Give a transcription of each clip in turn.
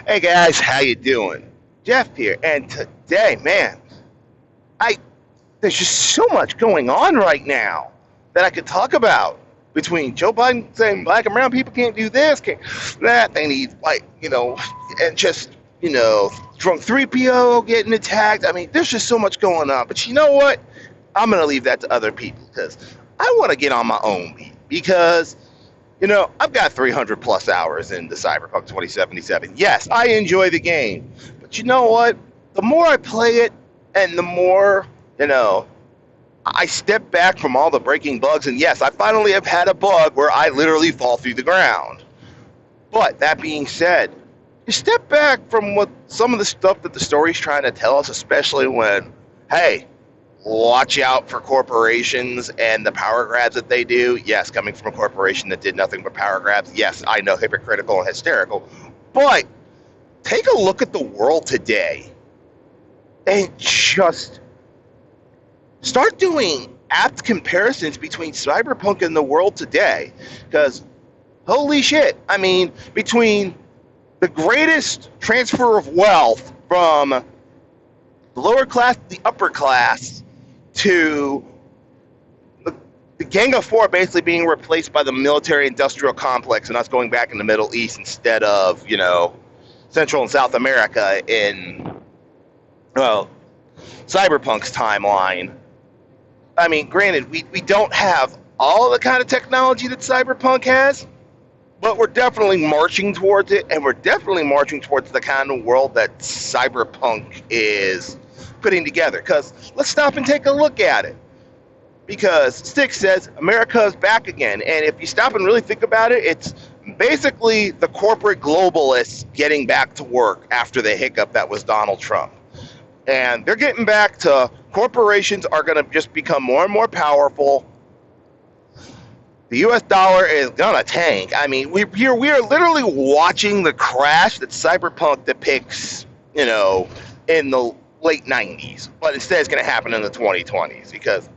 Hey guys, how you doing? Jeff here, and today, man, I there's just so much going on right now that I could talk about between Joe Biden saying black and brown people can't do this, can't that, they need and just drunk 3PO getting attacked. I mean, there's just so much going on. But you know what? I'm gonna leave that to other people because I want to get on my own beat because I've got 300 plus hours into Cyberpunk 2077. Yes, I enjoy the game. But you know what? The more I play it and the more, I step back from all the breaking bugs. And yes, I finally have had a bug where I literally fall through the ground. But that being said, you step back from what some of the stuff that the story's trying to tell us, especially when, hey, watch out for corporations and the power grabs that they do. Yes, coming from a corporation that did nothing but power grabs. Yes, I know, hypocritical and hysterical. But take a look at the world today and just start doing apt comparisons between Cyberpunk and the world today. Because, holy shit, I mean, between the greatest transfer of wealth from the lower class to the upper class to the Gang of Four basically being replaced by the military industrial complex and us going back in the Middle East instead of, Central and South America in, well, Cyberpunk's timeline. I mean, granted, we don't have all the kind of technology that Cyberpunk has, but we're definitely marching towards it, and we're definitely marching towards the kind of world that Cyberpunk is putting together. Because let's stop and take a look at it. Because Styx says America is back again, and if you stop and really think about it, it's basically the corporate globalists getting back to work after the hiccup that was Donald Trump. And they're getting back to corporations are going to just become more and more powerful. The U.S. dollar is going to tank. I mean, we are literally watching the crash that Cyberpunk depicts, in the late 90s. But instead it's going to happen in the 2020s because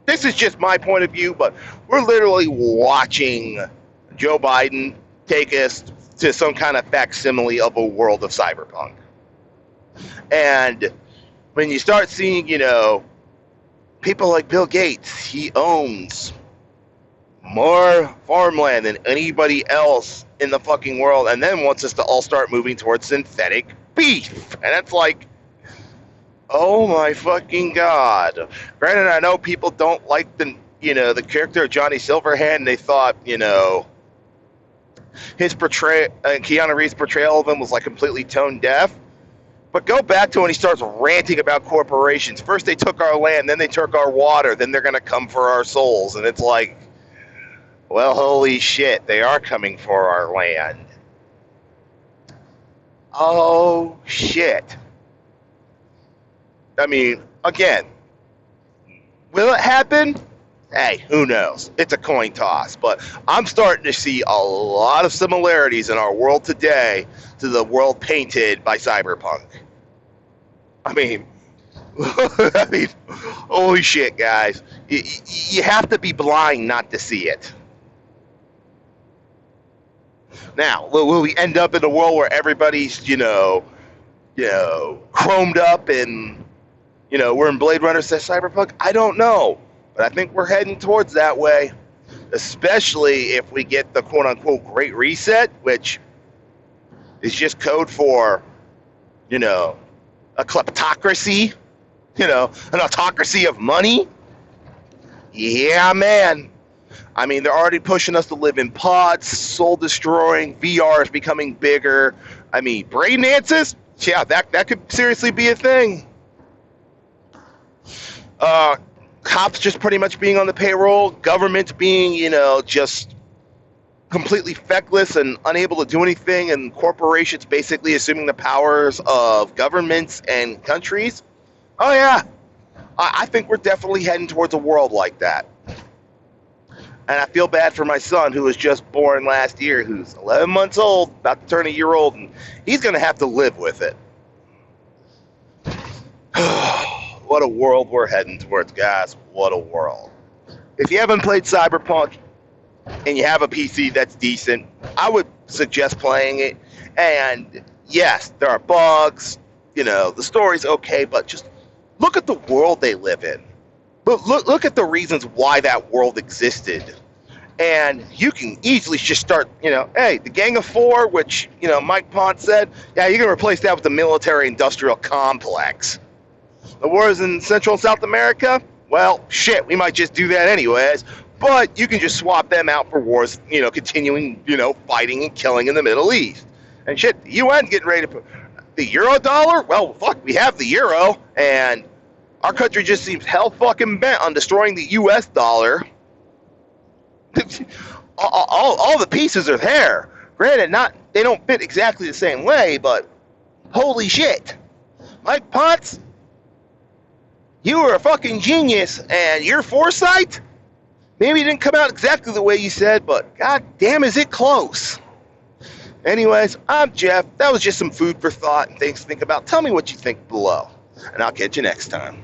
this is just my point of view, but we're literally watching Joe Biden take us to some kind of facsimile of a world of Cyberpunk. And when you start seeing, people like Bill Gates, he owns more farmland than anybody else in the fucking world, and then wants us to all start moving towards synthetic beef. And it's like, oh my fucking god. Granted, I know people don't like the character of Johnny Silverhand, and they thought, his portrayal, Keanu Reeves' portrayal of him was like completely tone deaf. But go back to when he starts ranting about corporations. First they took our land, then they took our water, then they're going to come for our souls. And it's like, well, holy shit, they are coming for our land. Oh, shit. I mean, again, will it happen? Hey, who knows? It's a coin toss. But I'm starting to see a lot of similarities in our world today to the world painted by Cyberpunk. I mean, holy shit, guys. You have to be blind not to see it. Now, will we end up in a world where everybody's, chromed up and, we're in Blade Runner says Cyberpunk? I don't know. But I think we're heading towards that way, especially if we get the quote-unquote Great Reset, which is just code for, a kleptocracy, an autocracy of money. Yeah, man. I mean, they're already pushing us to live in pods, soul-destroying, VR is becoming bigger. I mean, brain dances? Yeah, that could seriously be a thing. Cops just pretty much being on the payroll, government being, just completely feckless and unable to do anything, and corporations basically assuming the powers of governments and countries. Oh, yeah. I think we're definitely heading towards a world like that. And I feel bad for my son, who was just born last year, who's 11 months old, about to turn a year old, and he's going to have to live with it. What a world we're heading towards, guys. What a world. If you haven't played Cyberpunk and you have a PC that's decent, I would suggest playing it. And yes, there are bugs. The story's okay, but just look at the world they live in. Look at the reasons why that world existed. And you can easily just start, hey, the Gang of Four, which, Mike Ponce said, yeah, you can replace that with the military-industrial complex. The wars in Central and South America, well, shit, we might just do that anyways. But you can just swap them out for wars, continuing, fighting and killing in the Middle East. And shit, the UN getting ready to put the euro dollar? Well, fuck, we have the euro, and our country just seems hell fucking bent on destroying the US dollar. all the pieces are there. Granted, they don't fit exactly the same way, but holy shit. Mike Potts, you were a fucking genius, and your foresight maybe didn't come out exactly the way you said, but god damn is it close. Anyways, I'm Jeff. That was just some food for thought and things to think about. Tell me what you think below, and I'll catch you next time.